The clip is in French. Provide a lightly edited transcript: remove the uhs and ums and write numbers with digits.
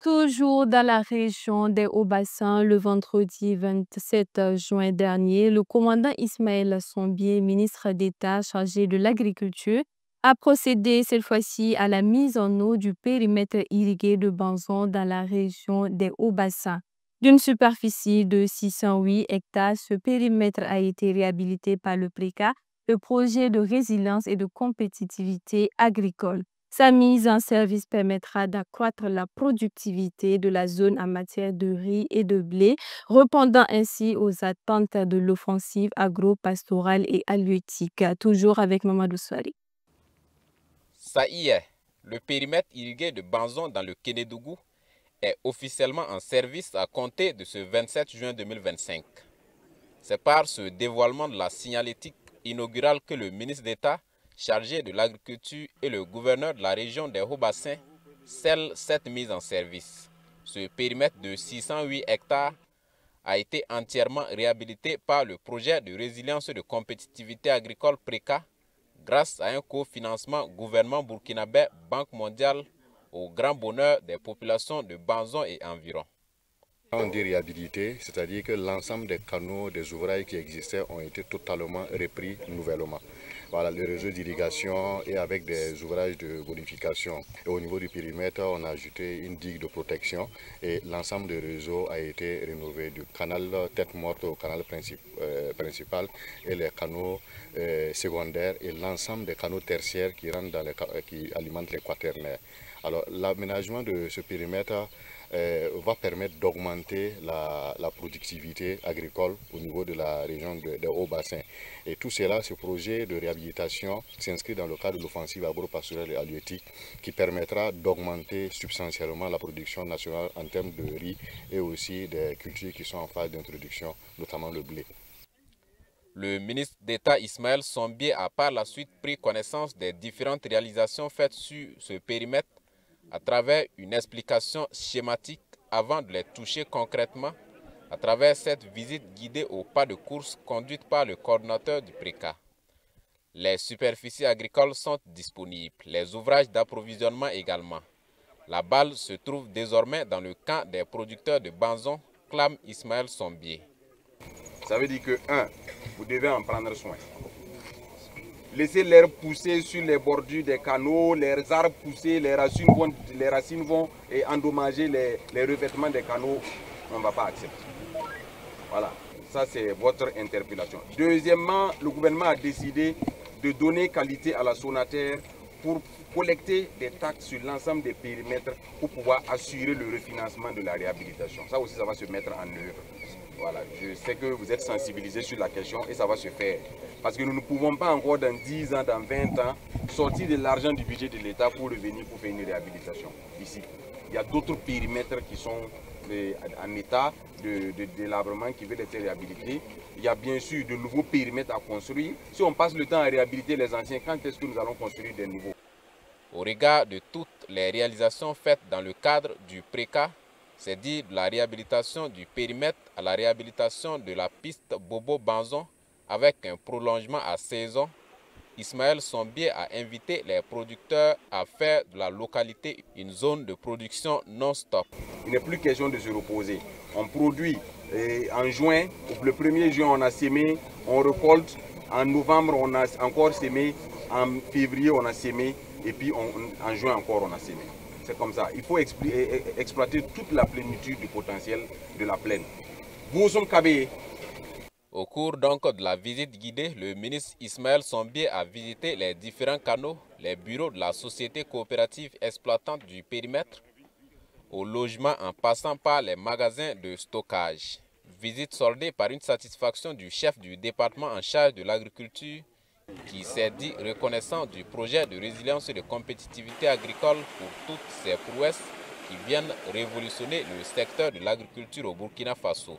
Toujours dans la région des Hauts-Bassins, le vendredi 27 juin dernier, le commandant Ismaël Sombier, ministre d'État chargé de l'Agriculture, a procédé cette fois-ci à la mise en eau du périmètre irrigué de Banzon dans la région des Hauts-Bassins. D'une superficie de 608 hectares, ce périmètre a été réhabilité par le PRECA, le projet de résilience et de compétitivité agricole. Sa mise en service permettra d'accroître la productivité de la zone en matière de riz et de blé, répondant ainsi aux attentes de l'offensive agro-pastorale et halieutique. Toujours avec Mamadou Souari. Ça y est, le périmètre irrigué de Banzon dans le Kénédougou est officiellement en service à compter de ce 27 juin 2025. C'est par ce dévoilement de la signalétique inaugurale que le ministre d'État chargé de l'agriculture et le gouverneur de la région des Hauts-Bassins scellent cette mise en service. Ce périmètre de 608 hectares a été entièrement réhabilité par le projet de résilience et de compétitivité agricole PRECA grâce à un cofinancement gouvernement burkinabé, Banque mondiale, au grand bonheur des populations de Banzon et environ. On dit réhabilité, c'est-à-dire que l'ensemble des canaux, des ouvrages qui existaient ont été totalement repris nouvellement. Voilà, le réseau d'irrigation et avec des ouvrages de bonification. Et au niveau du périmètre, on a ajouté une digue de protection et l'ensemble du réseau a été rénové du canal tête morte au canal principal et les canaux secondaires et l'ensemble des canaux tertiaires qui alimentent les quaternaires. Alors l'aménagement de ce périmètre va permettre d'augmenter la productivité agricole au niveau de la région des Hauts-Bassins. Et tout cela, ce projet de réhabilitation s'inscrit dans le cadre de l'offensive agro-pastorale et halieutique qui permettra d'augmenter substantiellement la production nationale en termes de riz et aussi des cultures qui sont en phase d'introduction, notamment le blé. Le ministre d'État Ismaël Sombier a par la suite pris connaissance des différentes réalisations faites sur ce périmètre à travers une explication schématique avant de les toucher concrètement à travers cette visite guidée au pas de course conduite par le coordinateur du PRECA. Les superficies agricoles sont disponibles, les ouvrages d'approvisionnement également. La balle se trouve désormais dans le camp des producteurs de Banzon, clame Ismaël Sombier. Ça veut dire que, 1, vous devez en prendre soin. Laissez l'herbe pousser sur les bordures des canaux, les arbres pousser, les racines vont et endommager les revêtements des canaux. On ne va pas accepter. Voilà, ça c'est votre interpellation. Deuxièmement, le gouvernement a décidé de donner qualité à la Sonaterre pour collecter des taxes sur l'ensemble des périmètres pour pouvoir assurer le refinancement de la réhabilitation. Ça aussi, ça va se mettre en œuvre. Voilà, je sais que vous êtes sensibilisés sur la question et ça va se faire. Parce que nous ne pouvons pas encore dans 10 ans, dans 20 ans, sortir de l'argent du budget de l'État pour revenir pour faire une réhabilitation ici. Il y a d'autres périmètres qui sont en état de délabrement qui veulent être réhabilités. Il y a bien sûr de nouveaux périmètres à construire. Si on passe le temps à réhabiliter les anciens, quand est-ce que nous allons construire des nouveaux? Au regard de toutes les réalisations faites dans le cadre du PRECA, c'est dire de la réhabilitation du périmètre à la réhabilitation de la piste Bobo-Banzon avec un prolongement à 16 ans, Ismaël Sombier a invité les producteurs à faire de la localité une zone de production non-stop. Il n'est plus question de se reposer. On produit en juin, le 1er juin on a sémé, on récolte, en novembre on a encore sémé, en février on a sémé et puis en juin encore on a sémé. C'est comme ça. Il faut exploiter toute la plénitude du potentiel de la plaine. Au cours donc de la visite guidée, le ministre Ismaël Sombier a visité les différents canaux, les bureaux de la société coopérative exploitante du périmètre, au logement en passant par les magasins de stockage. Visite soldée par une satisfaction du chef du département en charge de l'agriculture qui s'est dit reconnaissant du projet de résilience et de compétitivité agricole pour toutes ces prouesses qui viennent révolutionner le secteur de l'agriculture au Burkina Faso.